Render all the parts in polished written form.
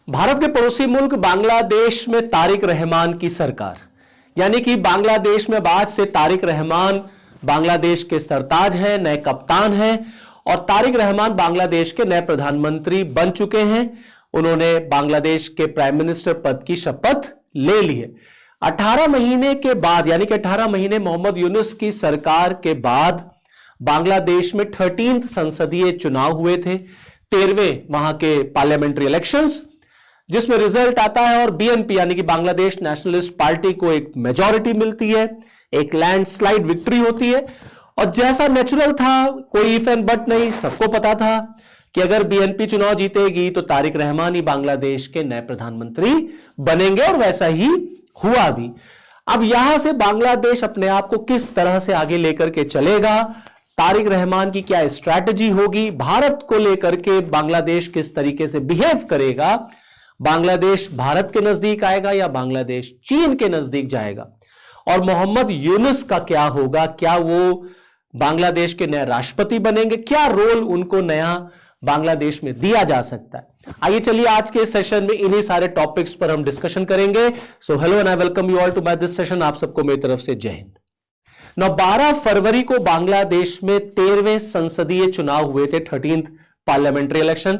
भारत के पड़ोसी मुल्क बांग्लादेश में तारिक रहमान की सरकार, यानी कि बांग्लादेश में आज से तारिक रहमान बांग्लादेश के सरताज हैं, नए कप्तान हैं और तारिक रहमान बांग्लादेश के नए प्रधानमंत्री बन चुके हैं। उन्होंने बांग्लादेश के प्राइम मिनिस्टर पद की शपथ ले ली है। 18 महीने के बाद, यानी कि 18 महीने मोहम्मद यूनुस की सरकार के बाद बांग्लादेश में 13th संसदीय चुनाव हुए थे, 13वें वहां के पार्लियामेंट्री इलेक्शंस, जिसमें रिजल्ट आता है और बीएनपी यानी कि बांग्लादेश नेशनलिस्ट पार्टी को एक मेजॉरिटी मिलती है, एक लैंडस्लाइड विक्ट्री होती है। और जैसा नेचुरल था, कोई इफ एंड बट नहीं, सबको पता था कि अगर बीएनपी चुनाव जीतेगी तो तारिक रहमान ही बांग्लादेश के नए प्रधानमंत्री बनेंगे और वैसा ही हुआ भी। अब यहां से बांग्लादेश अपने आप को किस तरह से आगे लेकर के चलेगा, तारिक रहमान की क्या स्ट्रैटेजी होगी, भारत को लेकर के बांग्लादेश किस तरीके से बिहेव करेगा, बांग्लादेश भारत के नजदीक आएगा या बांग्लादेश चीन के नजदीक जाएगा, और मोहम्मद यूनुस का क्या होगा, क्या वो बांग्लादेश के नए राष्ट्रपति बनेंगे, क्या रोल उनको नया बांग्लादेश में दिया जा सकता है। आइए चलिए आज के सेशन में इन्हीं सारे टॉपिक्स पर हम डिस्कशन करेंगे। So hello and I welcome you all to my this session. आप सबको मेरी तरफ से जय हिंद। 12 फरवरी को बांग्लादेश में 13वें संसदीय चुनाव हुए थे, 13th पार्लियामेंट्री इलेक्शन।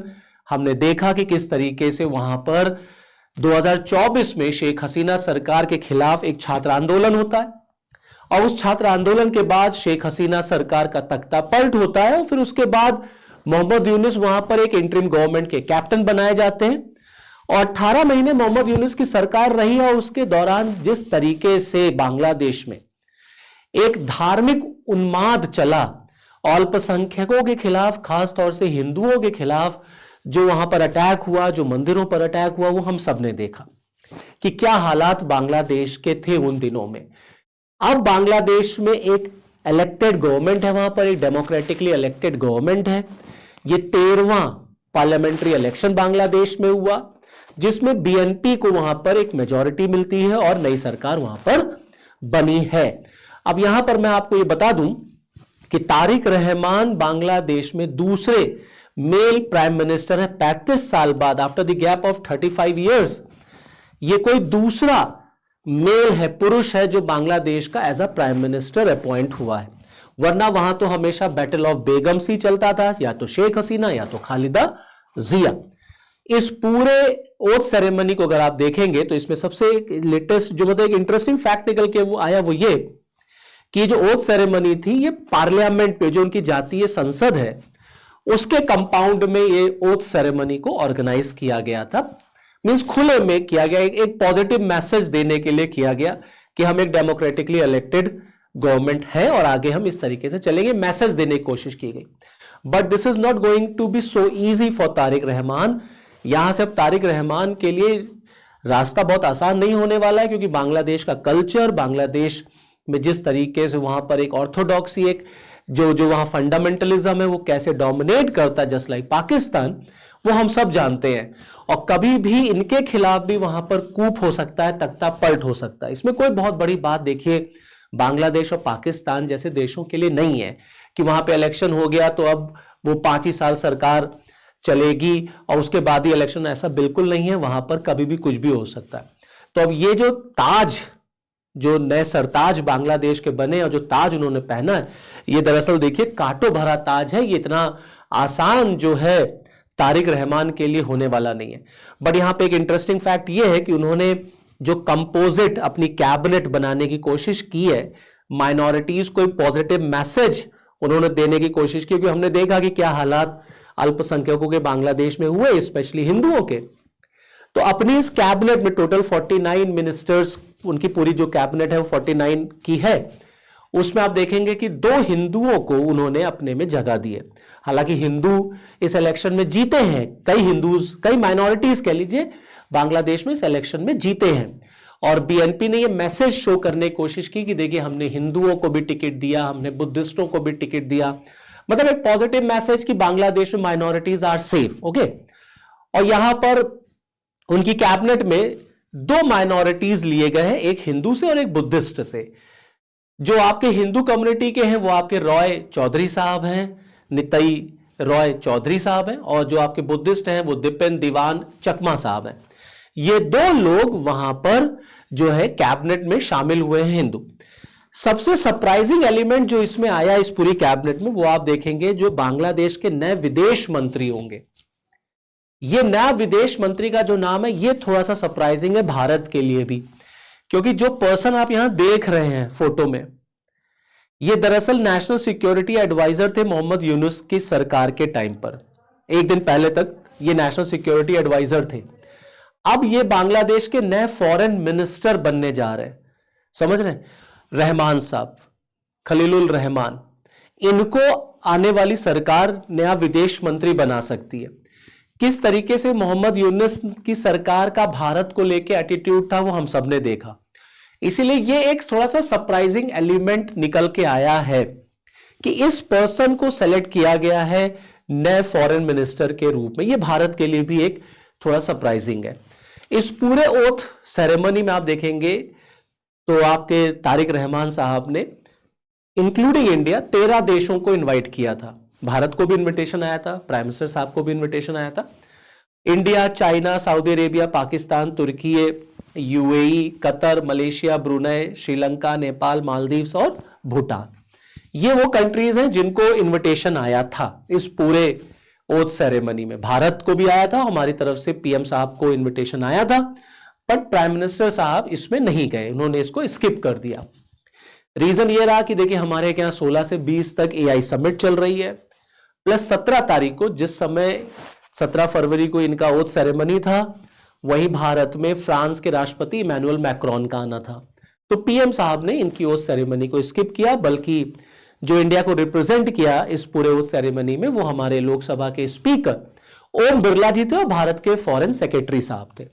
हमने देखा कि किस तरीके से वहां पर 2024 में शेख हसीना सरकार के खिलाफ एक छात्र आंदोलन होता है और उस छात्र आंदोलन के बाद शेख हसीना सरकार का तख्ता पलट होता है और फिर उसके बाद मोहम्मद यूनुस वहां पर एक इंटरिम गवर्नमेंट के कैप्टन बनाए जाते हैं और 18 महीने मोहम्मद यूनुस की सरकार रही और उसके दौरान जिस तरीके से बांग्लादेश में एक धार्मिक उन्माद चला, अल्पसंख्यकों के खिलाफ, खासतौर से हिंदुओं के खिलाफ जो वहां पर अटैक हुआ, जो मंदिरों पर अटैक हुआ, वो हम सब ने देखा कि क्या हालात बांग्लादेश के थे उन दिनों में। अब बांग्लादेश में एक इलेक्टेड गवर्नमेंट है, वहां पर एक डेमोक्रेटिकली इलेक्टेड गवर्नमेंट है। ये 13वां पार्लियामेंट्री इलेक्शन बांग्लादेश में हुआ जिसमें बीएनपी को वहां पर एक मेजॉरिटी मिलती है और नई सरकार वहां पर बनी है। अब यहां पर मैं आपको ये बता दूं कि तारिक रहमान बांग्लादेश में दूसरे मेल प्राइम मिनिस्टर है 35 साल बाद, after the gap of 35 years. ये कोई दूसरा मेल है, पुरुष है, जो बांग्लादेश का as a prime minister appoint हुआ है। वरना वहां तो हमेशा बैटल ऑफ बेगम्स ही चलता था, या तो शेख हसीना या तो खालिदा जिया। इस पूरे ओथ सेरेमनी को अगर आप देखेंगे तो इसमें सबसे लेटेस्ट जो मतलब एक इंटरेस्टिंग फैक्ट निकल के वो आया, वो ये कि जो ओथ सेरेमनी थी ये पार्लियामेंट पे, जो उनकी जातीय संसद है, उसके कंपाउंड में ये ओथ सेरेमनी को ऑर्गेनाइज किया गया था। मींस खुले में किया गया, एक पॉजिटिव मैसेज देने के लिए किया गया कि हम एक डेमोक्रेटिकली इलेक्टेड गवर्नमेंट है और आगे हम इस तरीके से चलेंगे, मैसेज देने की कोशिश की गई। But this is not going to be so easy for Tarique Rahman. यहां से अब तारिक रहमान के लिए रास्ता बहुत आसान नहीं होने वाला है, क्योंकि बांग्लादेश का कल्चर, बांग्लादेश में जिस तरीके से वहां पर एक ऑर्थोडॉक्सी, एक जो वहां फंडामेंटलिज्म है, वो कैसे डोमिनेट करता है जस्ट लाइक पाकिस्तान, वो हम सब जानते हैं। और कभी भी इनके खिलाफ भी वहां पर कूप हो सकता है, तख्ता पलट हो सकता है। इसमें कोई बहुत बड़ी बात देखिए बांग्लादेश और पाकिस्तान जैसे देशों के लिए नहीं है कि वहां पे इलेक्शन हो गया तो अब वो 5 ही साल सरकार चलेगी और उसके बाद ही इलेक्शन, ऐसा बिल्कुल नहीं है। वहां पर कभी भी कुछ भी हो सकता है। तो अब ये जो ताज, जो नए सरताज बांग्लादेश के बने और जो ताज उन्होंने पहना है, ये दरअसल देखिए कांटों भरा ताज है। ये इतना आसान जो है तारिक रहमान के लिए होने वाला नहीं है। बट यहां पे एक इंटरेस्टिंग फैक्ट ये है कि उन्होंने जो कंपोजिट अपनी कैबिनेट बनाने की कोशिश की है, माइनॉरिटीज को एक पॉजिटिव मैसेज उन्होंने देने की कोशिश की, क्योंकि हमने देखा कि क्या हालात अल्पसंख्यकों के बांग्लादेश में हुए, स्पेशली हिंदुओं के। तो अपनी इस कैबिनेट में टोटल 49 मिनिस्टर्स, उनकी पूरी जो कैबिनेट है वो 49 की है। उसमें आप देखेंगे कि 2 हिंदुओं को उन्होंने अपने में जगह दी है। हालांकि हिंदू इस इलेक्शन में जीते हैं, कई हिंदूज, कई माइनॉरिटीज कह लीजिए, बांग्लादेश में इस इलेक्शन में जीते हैं। और बीएनपी ने ये मैसेज शो करने की कोशिश की कि देखिए हमने हिंदुओं को भी टिकट दिया, हमने बुद्धिस्टों को भी टिकट दिया, मतलब एक पॉजिटिव मैसेज कि बांग्लादेश में माइनॉरिटीज आर सेफ। ओके। और यहां पर उनकी कैबिनेट में 2 माइनॉरिटीज लिए गए हैं, एक हिंदू से और एक बुद्धिस्ट से। जो आपके हिंदू कम्युनिटी के हैं वो आपके रॉय चौधरी साहब हैं, नितई रॉय चौधरी साहब हैं और जो आपके बुद्धिस्ट हैं वो दिपेन दीवान चकमा साहब हैं। ये दो लोग वहां पर जो है कैबिनेट में शामिल हुए हैं हिंदू। सबसे सरप्राइजिंग एलिमेंट जो इसमें आया इस पूरी कैबिनेट में, वो आप देखेंगे जो बांग्लादेश के नए विदेश मंत्री होंगे। ये नया विदेश मंत्री का जो नाम है ये थोड़ा सा सरप्राइजिंग है भारत के लिए भी, क्योंकि जो पर्सन आप यहां देख रहे हैं फोटो में, ये दरअसल नेशनल सिक्योरिटी एडवाइजर थे मोहम्मद यूनुस की सरकार के टाइम पर। एक दिन पहले तक ये नेशनल सिक्योरिटी एडवाइजर थे। अब ये बांग्लादेश के नए फॉरेन मिनिस्टर बनने जा रहे हैं, समझ रहे हैं? रहमान साहब, खलीलुल रहमान, इनको आने वाली सरकार नया विदेश मंत्री बना सकती है। किस तरीके से मोहम्मद यूनुस की सरकार का भारत को लेकर एटीट्यूड था वो हम सबने देखा। इसीलिए ये एक थोड़ा सा सरप्राइजिंग एलिमेंट निकल के आया है कि इस पर्सन को सेलेक्ट किया गया है नए फॉरेन मिनिस्टर के रूप में। ये भारत के लिए भी एक थोड़ा सरप्राइजिंग है। इस पूरे ओथ सेरेमनी में आप देखेंगे तो आपके तारिक रहमान साहब ने इंक्लूडिंग इंडिया 13 देशों को इनवाइट किया था। भारत को भी इनविटेशन आया था, प्राइम मिनिस्टर साहब को भी इनविटेशन आया था। India, China, Saudi Arabia, Pakistan, तुर्की, UAE, Qatar, Malaysia, Brunei, Sri Lanka, Nepal, Maldives और भूटान, ये वो कंट्रीज हैं जिनको इनविटेशन आया था इस पूरे ओथ सेरेमनी में। भारत को भी आया था, हमारी तरफ से पीएम साहब को इनविटेशन आया था, बट प्राइम मिनिस्टर साहब इसमें नहीं गए, उन्होंने इसको स्किप कर दिया। रीजन ये रहा कि देखिए हमारे यहाँ 16 से 20 तक एआई समिट चल रही है, प्लस 17 तारीख को, जिस समय 17 फरवरी को इनका ओथ सेरेमनी था, वहीं भारत में फ्रांस के राष्ट्रपति इमैनुअल मैक्रोन का आना था। तो पीएम साहब ने इनकी ओथ सेरेमनी को स्किप किया, बल्कि जो इंडिया को रिप्रेजेंट किया इस पूरे ओथ सेरेमनी में वो हमारे लोकसभा के स्पीकर ओम बिरला जी थे और भारत के फॉरेन सेक्रेटरी साहब थे।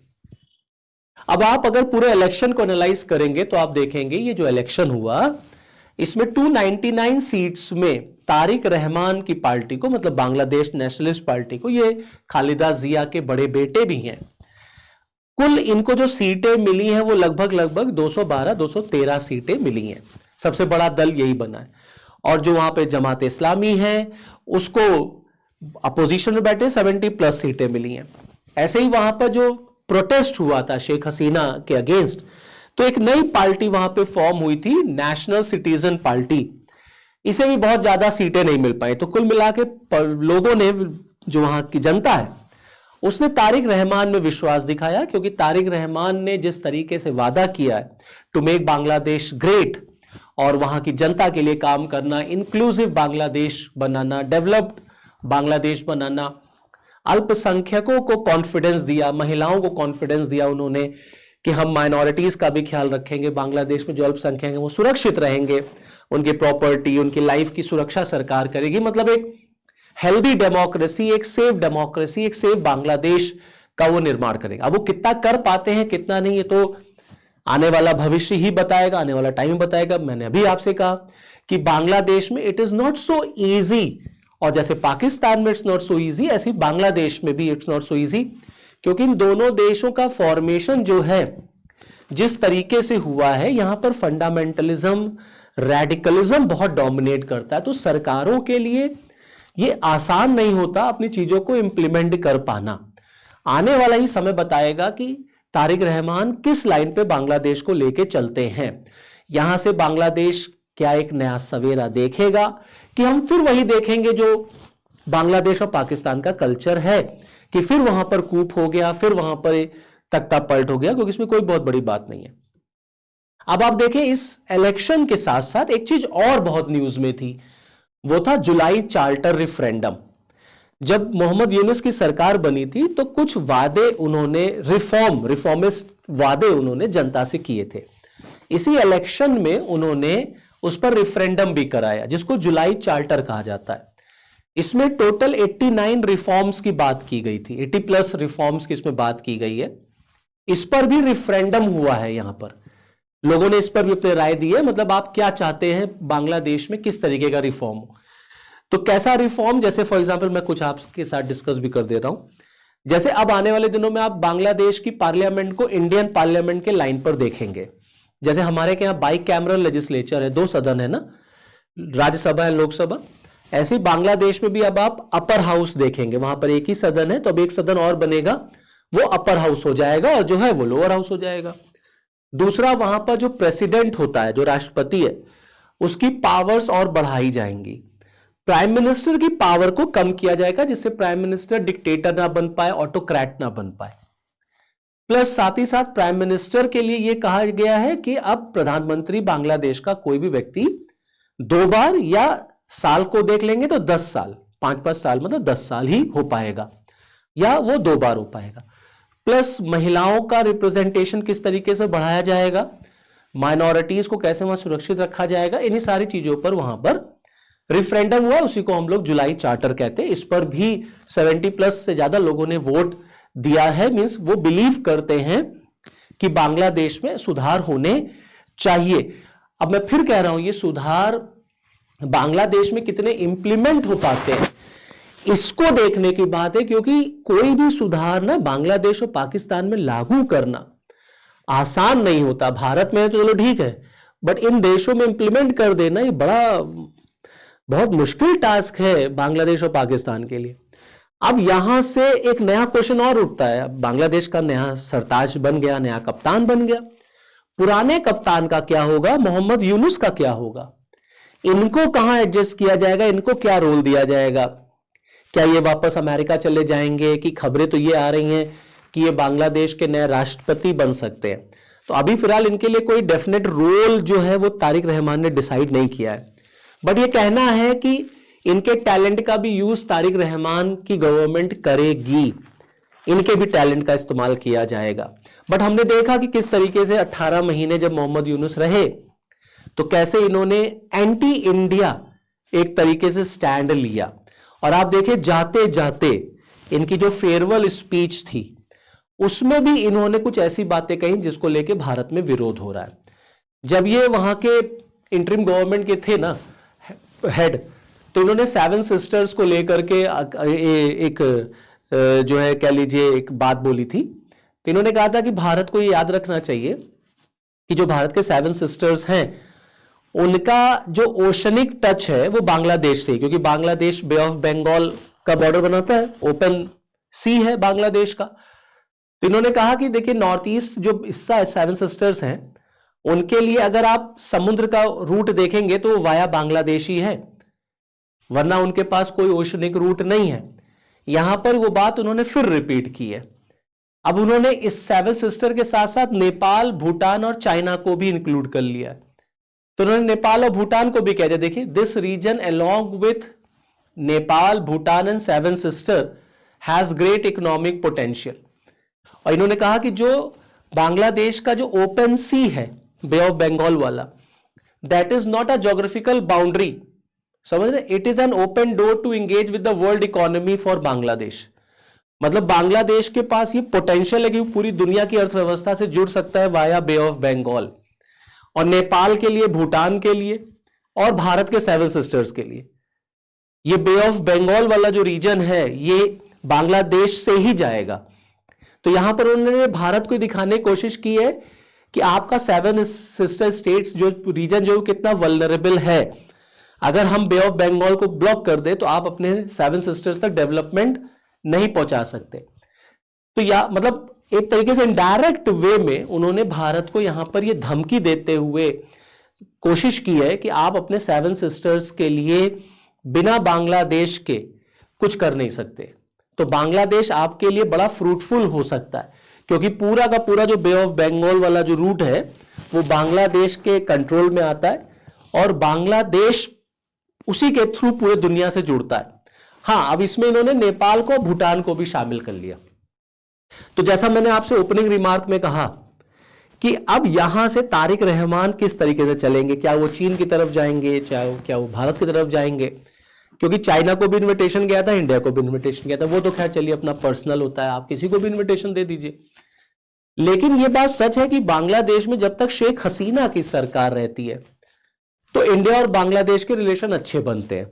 अब आप अगर पूरे इलेक्शन को एनालाइज करेंगे तो आप देखेंगे ये जो इलेक्शन हुआ इसमें 299 सीट्स में तारिक रहमान की पार्टी को, मतलब बांग्लादेश नेशनलिस्ट पार्टी को, ये खालिदा जिया के बड़े बेटे भी हैं, कुल इनको जो सीटें मिली हैं वो लगभग 212-213 सीटें मिली हैं। सबसे बड़ा दल यही बना है। और जो वहां पे जमात इस्लामी है उसको अपोजिशन में बैठे 70+ सीटें मिली हैं। ऐसे ही वहां पर जो प्रोटेस्ट हुआ था शेख हसीना के अगेंस्ट, तो एक नई पार्टी वहां पे फॉर्म हुई थी, नेशनल सिटीजन पार्टी। इसे भी बहुत ज्यादा सीटें नहीं मिल पाई। तो कुल मिला के लोगों ने, जो वहां की जनता है, उसने तारिक रहमान में विश्वास दिखाया, क्योंकि तारिक रहमान ने जिस तरीके से वादा किया है टू मेक बांग्लादेश ग्रेट और वहां की जनता के लिए काम करना, इंक्लूसिव बांग्लादेश बनाना, डेवलप्ड बांग्लादेश बनाना, अल्पसंख्यकों को कॉन्फिडेंस दिया, महिलाओं को कॉन्फिडेंस दिया उन्होंने कि हम माइनॉरिटीज का भी ख्याल रखेंगे, बांग्लादेश में जो अल्पसंख्यक हैं वो सुरक्षित रहेंगे, उनकी प्रॉपर्टी, उनकी लाइफ की सुरक्षा सरकार करेगी। मतलब एक हेल्दी डेमोक्रेसी, एक सेफ डेमोक्रेसी, एक सेफ बांग्लादेश का वो निर्माण करेगा। अब वो कितना कर पाते हैं कितना नहीं, ये तो आने वाला भविष्य ही बताएगा, आने वाला टाइम बताएगा। मैंने अभी आपसे कहा कि बांग्लादेश में it is not so easy, और जैसे पाकिस्तान में इट्स नॉट सो इजी, ऐसी बांग्लादेश में भी इट्स नॉट सो इजी, क्योंकि इन दोनों देशों का फॉर्मेशन जो है जिस तरीके से हुआ है, यहां पर फंडामेंटलिज्म, रेडिकलिज्म बहुत डोमिनेट करता है। तो सरकारों के लिए ये आसान नहीं होता अपनी चीजों को इंप्लीमेंट कर पाना। आने वाला ही समय बताएगा कि तारिक रहमान किस लाइन पे बांग्लादेश को लेके चलते हैं। यहां से बांग्लादेश क्या एक नया सवेरा देखेगा कि हम फिर वही देखेंगे जो बांग्लादेश और पाकिस्तान का कल्चर है, कि फिर वहां पर कूप हो गया, फिर वहां पर तख्ता पलट हो गया, क्योंकि इसमें कोई बहुत बड़ी बात नहीं है। अब आप देखें इस इलेक्शन के साथ साथ एक चीज और बहुत न्यूज में थी, वो था जुलाई चार्टर रेफरेंडम। जब मोहम्मद यूनुस की सरकार बनी थी तो कुछ वादे उन्होंने, रिफॉर्मिस्ट वादे उन्होंने जनता से किए थे। इसी इलेक्शन में उन्होंने उस पर रेफरेंडम भी कराया, जिसको जुलाई चार्टर कहा जाता है। इसमें टोटल 89 रिफॉर्म्स की बात की गई थी, 80+ रिफॉर्म्स की इसमें बात की गई है। इस पर भी रेफरेंडम हुआ है, यहां पर लोगों ने इस पर भी अपनी राय दी है। मतलब आप क्या चाहते हैं बांग्लादेश में, किस तरीके का रिफॉर्म हो, तो कैसा रिफॉर्म। जैसे फॉर एग्जांपल मैं कुछ आपके साथ डिस्कस भी कर दे रहा हूं। जैसे अब आने वाले दिनों में आप बांग्लादेश की पार्लियामेंट को इंडियन पार्लियामेंट के लाइन पर देखेंगे। जैसे हमारे के यहाँ बाई कैमरल लेजिस्लेचर है, 2 सदन है ना, राज्यसभा है, लोकसभा। ऐसे ही बांग्लादेश में भी अब आप अपर हाउस देखेंगे, वहां पर एक ही सदन है, तो अब एक सदन और बनेगा, वो अपर हाउस हो जाएगा और जो है वो लोअर हाउस हो जाएगा। दूसरा, वहां पर जो प्रेसिडेंट होता है, जो राष्ट्रपति है, उसकी पावर्स और बढ़ाई जाएंगी। प्राइम मिनिस्टर की पावर को कम किया जाएगा, जिससे प्राइम मिनिस्टर डिक्टेटर ना बन पाए, ऑटोक्रेट ना बन पाए। प्लस साथ ही साथ प्राइम मिनिस्टर के लिए यह कहा गया है कि अब प्रधानमंत्री बांग्लादेश का कोई भी व्यक्ति 2 बार, या साल को देख लेंगे तो 10 साल, 5-5 साल मतलब 10 साल ही हो पाएगा, या वो 2 बार हो पाएगा। प्लस महिलाओं का रिप्रेजेंटेशन किस तरीके से बढ़ाया जाएगा, माइनॉरिटीज को कैसे वहां सुरक्षित रखा जाएगा, इन्हीं सारी चीजों पर वहां पर रिफरेंडम हुआ, उसी को हम लोग जुलाई चार्टर कहते हैं। इस पर भी 70+ से ज्यादा लोगों ने वोट दिया है। मींस वो बिलीव करते हैं कि बांग्लादेश में सुधार होने चाहिए। अब मैं फिर कह रहा हूं, ये सुधार बांग्लादेश में कितने इंप्लीमेंट हो पाते हैं, इसको देखने की बात है, क्योंकि कोई भी सुधार ना बांग्लादेश और पाकिस्तान में लागू करना आसान नहीं होता। भारत में तो चलो ठीक है, बट इन देशों में इंप्लीमेंट कर देना ये बहुत मुश्किल टास्क है बांग्लादेश और पाकिस्तान के लिए। अब यहां से एक नया क्वेश्चन और उठता है। अब बांग्लादेश का नया सरताज बन गया, नया कप्तान बन गया, पुराने कप्तान का क्या होगा, मोहम्मद यूनुस का क्या होगा, इनको कहां एडजस्ट किया जाएगा, इनको क्या रोल दिया जाएगा, क्या ये वापस अमेरिका चले जाएंगे, कि खबरें तो ये आ रही हैं कि ये बांग्लादेश के नए राष्ट्रपति बन सकते हैं। तो अभी फिलहाल इनके लिए कोई डेफिनेट रोल जो है वो तारिक रहमान ने डिसाइड नहीं किया है, बट ये कहना है कि इनके टैलेंट का भी यूज तारिक रहमान की गवर्नमेंट करेगी, इनके भी टैलेंट का इस्तेमाल किया जाएगा। बट हमने देखा कि किस तरीके से 18 महीने जब मोहम्मद यूनुस रहे तो कैसे इन्होंने एंटी इंडिया एक तरीके से स्टैंड लिया। और आप देखिए जाते जाते इनकी जो फेयरवेल स्पीच थी उसमें भी इन्होंने कुछ ऐसी बातें कही जिसको लेके भारत में विरोध हो रहा है। जब ये वहां के इंटरिम गवर्नमेंट के थे ना हेड, तो इन्होंने 7 सिस्टर्स को लेकर के एक जो है कह लीजिए एक बात बोली थी। तो इन्होंने कहा था कि भारत को ये याद रखना चाहिए कि जो भारत के 7 सिस्टर्स हैं उनका जो ओशनिक टच है वो बांग्लादेश से, क्योंकि बांग्लादेश बे ऑफ बंगाल का बॉर्डर बनाता है, ओपन सी है बांग्लादेश का। तो इन्होंने कहा कि देखिए नॉर्थ ईस्ट जो हिस्सा 7 सिस्टर्स हैं उनके लिए अगर आप समुद्र का रूट देखेंगे तो वो वाया बांग्लादेश ही है, वरना उनके पास कोई ओशनिक रूट नहीं है। यहां पर वो बात उन्होंने फिर रिपीट की है। अब उन्होंने इस 7 सिस्टर के साथ साथ नेपाल, भूटान और चाइना को भी इंक्लूड कर लिया है। तो उन्होंने नेपाल और भूटान को भी कहते, देखिए this region along with Nepal, Bhutan and 7 sister has great economic potential. और इन्होंने कहा कि जो बांग्लादेश का जो ओपन सी है बे ऑफ बंगाल वाला, that is not a geographical boundary, समझ रहे, it is an open door to engage with the world economy for Bangladesh. मतलब बांग्लादेश के पास ये पोटेंशियल है कि वो पूरी दुनिया की अर्थव्यवस्था से जुड़ सकता है वाया बे ऑफ बंगाल। और नेपाल के लिए, भूटान के लिए और भारत के 7 सिस्टर्स के लिए ये बे ऑफ बंगाल वाला जो रीजन है ये बांग्लादेश से ही जाएगा। तो यहां पर उन्होंने भारत को दिखाने की कोशिश की है कि आपका 7 सिस्टर स्टेट्स जो रीजन जो कितना वल्नरेबल है, अगर हम बे ऑफ बंगाल को ब्लॉक कर दे तो आप अपने 7 सिस्टर्स तक डेवलपमेंट नहीं पहुंचा सकते। तो या मतलब एक तरीके से इनडायरेक्ट वे में उन्होंने भारत को यहां पर यह धमकी देते हुए कोशिश की है कि आप अपने 7 सिस्टर्स के लिए बिना बांग्लादेश के कुछ कर नहीं सकते। तो बांग्लादेश आपके लिए बड़ा फ्रूटफुल हो सकता है, क्योंकि पूरा का पूरा जो बे ऑफ बंगाल वाला जो रूट है वो बांग्लादेश के कंट्रोल में आता है और बांग्लादेश उसी के थ्रू पूरे दुनिया से जुड़ता है। हाँ, अब इसमें इन्होंने नेपाल को, भूटान को भी शामिल कर लिया। तो जैसा मैंने आपसे ओपनिंग रिमार्क में कहा कि अब यहां से तारिक रहमान किस तरीके से चलेंगे, क्या वो चीन की तरफ जाएंगे, चाहे क्या वो भारत की तरफ जाएंगे, क्योंकि चाइना को भी इन्विटेशन गया था, इंडिया को भी इन्विटेशन गया था। वो तो खैर चलिए अपना पर्सनल होता है, आप किसी को भी इन्विटेशन दे दीजिए। लेकिन यह बात सच है कि बांग्लादेश में जब तक शेख हसीना की सरकार रहती है तो इंडिया और बांग्लादेश के रिलेशन अच्छे बनते हैं,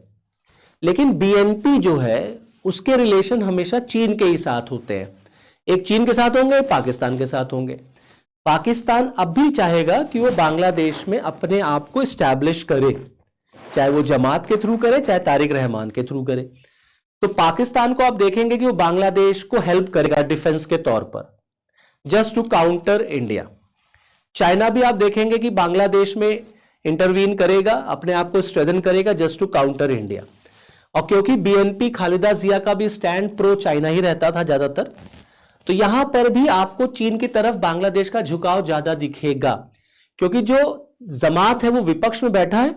लेकिन बीएनपी जो है उसके रिलेशन हमेशा चीन के ही साथ होते हैं। एक चीन के साथ होंगे, पाकिस्तान के साथ होंगे। पाकिस्तान अब भी चाहेगा कि वो बांग्लादेश में अपने आप को एस्टैब्लिश करे, चाहे वो जमात के थ्रू करे, चाहे तारिक रहमान के थ्रू करे। तो पाकिस्तान को आप देखेंगे कि वो बांग्लादेश को हेल्प करेगा डिफेंस के तौर पर, just to counter India. China भी आप देखेंगे कि बांग्लादेश में इंटरवीन करेगा, अपने आप को स्ट्रेंथन करेगा जस्ट टू काउंटर इंडिया। और क्योंकि बीएनपी खालिदा जिया का भी स्टैंड प्रो चाइना ही रहता था ज्यादातर, तो यहां पर भी आपको चीन की तरफ बांग्लादेश का झुकाव ज्यादा दिखेगा, क्योंकि जो जमात है वो विपक्ष में बैठा है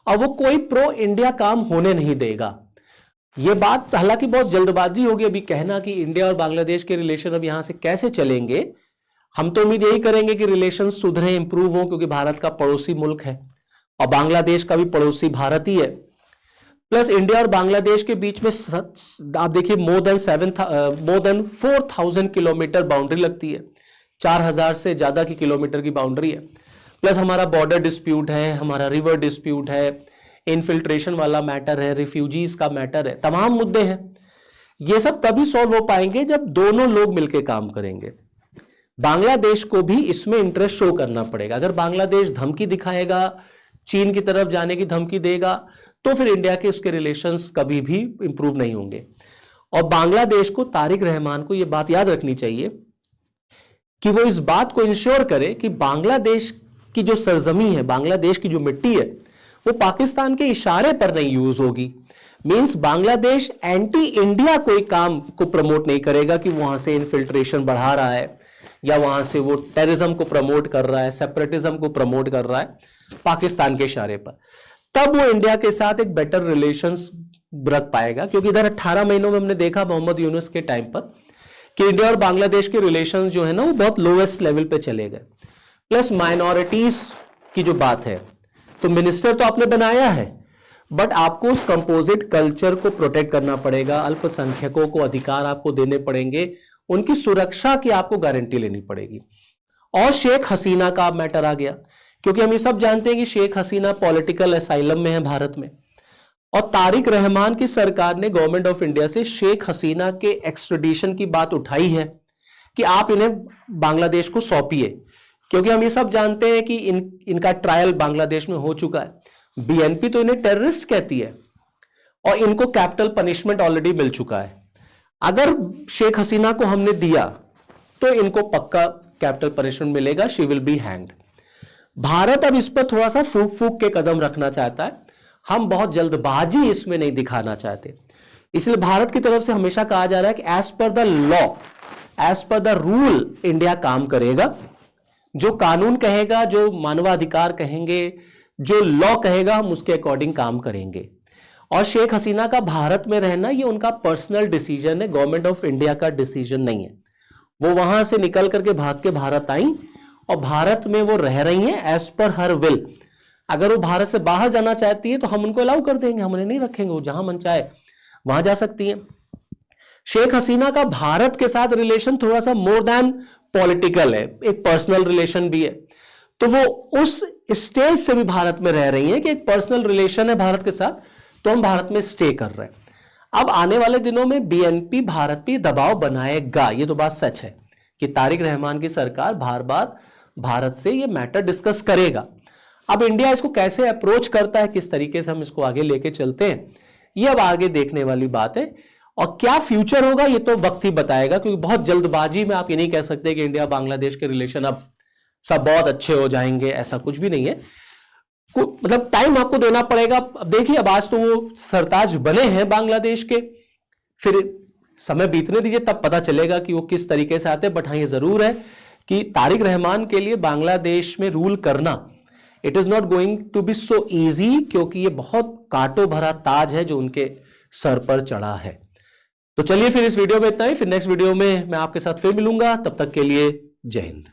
और वो कोई प्रो इंडिया काम होने नहीं देगा। ये बात हालांकि बहुत जल्दबाजी होगी अभी कहना कि इंडिया और बांग्लादेश के रिलेशन अब यहां से कैसे चलेंगे। हम तो उम्मीद यही करेंगे कि रिलेशन सुधरे, इंप्रूव हो, क्योंकि भारत का पड़ोसी मुल्क है और बांग्लादेश का भी पड़ोसी भारत ही है। प्लस इंडिया और बांग्लादेश के बीच में आप देखिए मोर देन 4000 किलोमीटर बाउंड्री लगती है, 4000 से ज्यादा की किलोमीटर की बाउंड्री है। प्लस हमारा बॉर्डर डिस्प्यूट है, हमारा रिवर डिस्प्यूट है, इनफिल्ट्रेशन वाला मैटर है, रिफ्यूजीज का मैटर है, तमाम मुद्दे हैं। ये सब तभी सॉल्व हो पाएंगे जब दोनों लोग मिलकर काम करेंगे। बांग्लादेश को भी इसमें इंटरेस्ट शो करना पड़ेगा। अगर बांग्लादेश धमकी दिखाएगा, चीन की तरफ जाने की धमकी देगा, तो फिर इंडिया के उसके रिलेशंस कभी भी इंप्रूव नहीं होंगे। और बांग्लादेश को, तारिक रहमान को, यह बात याद रखनी चाहिए कि वो इस बात को इंश्योर करे कि बांग्लादेश की जो सरजमी है, बांग्लादेश की जो मिट्टी है, वो पाकिस्तान के इशारे पर नहीं यूज होगी। मींस बांग्लादेश एंटी इंडिया कोई काम को प्रमोट नहीं करेगा कि वहां से इनफिल्ट्रेशन बढ़ा रहा है या वहां से वो टेररिज्म को प्रमोट कर रहा है, सेपरेटिज्म को प्रमोट कर रहा है पाकिस्तान के इशारे पर। तब वो इंडिया के साथ एक बेटर रिलेशंस रख पाएगा, क्योंकि इधर 18 महीनों में हमने देखा मोहम्मद यूनुस के टाइम पर कि इंडिया और बांग्लादेश के रिलेशंस जो है ना वो बहुत लोवेस्ट लेवल पे चले गए। प्लस माइनॉरिटीज की जो बात है, तो मिनिस्टर तो आपने बनाया है, बट आपको उस कंपोजिट कल्चर को प्रोटेक्ट करना पड़ेगा, अल्पसंख्यकों को अधिकार आपको देने पड़ेंगे, उनकी सुरक्षा की आपको गारंटी लेनी पड़ेगी। और शेख हसीना का मैटर आ गया, क्योंकि हम ये सब जानते हैं कि शेख हसीना पॉलिटिकल असाइलम में है भारत में, और तारिक रहमान की सरकार ने गवर्नमेंट ऑफ इंडिया से शेख हसीना के एक्सट्रेडिशन की बात उठाई है कि आप इन्हें बांग्लादेश को सौंपिए, क्योंकि हम ये सब जानते हैं कि इनका ट्रायल बांग्लादेश में हो चुका है। बीएनपी तो इन्हें टेररिस्ट कहती है और इनको कैपिटल पनिशमेंट ऑलरेडी मिल चुका है। अगर शेख हसीना को हमने दिया तो इनको पक्का कैपिटल पनिशमेंट मिलेगा, she will be hanged. Bharat अब इस पर थोड़ा सा फूक फूक के कदम रखना चाहता है, हम बहुत जल्दबाजी इसमें नहीं दिखाना चाहते। इसलिए भारत की तरफ से हमेशा कहा जा रहा है कि as per the law, as per the rule India काम करेगा। जो कानून कहेगा, जो मानवाधिकार कहेंगे, जो लॉ कहेगा, हम उसके अकॉर्डिंग काम करेंगे। और शेख हसीना का भारत में रहना ये उनका पर्सनल डिसीजन है, गवर्नमेंट ऑफ इंडिया का डिसीजन नहीं है। वो वहां से निकल करके भाग के भारत आई और भारत में वो रह रही हैं एज पर हर विल। अगर वो भारत से बाहर जाना चाहती है तो हम उनको अलाउ कर देंगे, हम उन्हें नहीं रखेंगे, वो जहां मन चाहे वहां जा सकती है। शेख हसीना का भारत के साथ रिलेशन थोड़ा सा मोर देन पॉलिटिकल है, एक पर्सनल रिलेशन भी है। तो वो उस स्टेज से भी भारत में रह रही है कि एक पर्सनल रिलेशन है भारत के साथ, तो हम भारत में स्टे कर रहे हैं। अब आने वाले दिनों में बीएनपी भारत पे दबाव बनाएगा, ये तो बात सच है कि तारिक रहमान की सरकार बार बार भारत से ये मैटर डिस्कस करेगा। अब इंडिया इसको कैसे अप्रोच करता है, किस तरीके से हम इसको आगे लेके चलते हैं, ये अब आगे देखने वाली बात है। और क्या फ्यूचर होगा ये तो वक्त ही बताएगा, क्योंकि बहुत जल्दबाजी में आप ये नहीं कह सकते कि इंडिया बांग्लादेश के रिलेशन अब सब बहुत अच्छे हो जाएंगे, ऐसा कुछ भी नहीं है। मतलब टाइम आपको देना पड़ेगा। अब देखिए, अब आज तो वो सरताज बने हैं बांग्लादेश के, फिर समय बीतने दीजिए, तब पता चलेगा कि वो किस तरीके से आते हैं। बट हाँ, ये जरूर है कि तारिक रहमान के लिए बांग्लादेश में रूल करना it is not going to be so easy, क्योंकि ये बहुत कांटों भरा ताज है जो उनके सर पर चढ़ा है। तो चलिए फिर इस वीडियो में इतना ही, फिर नेक्स्ट वीडियो में मैं आपके साथ फिर मिलूंगा। तब तक के लिए जय हिंद।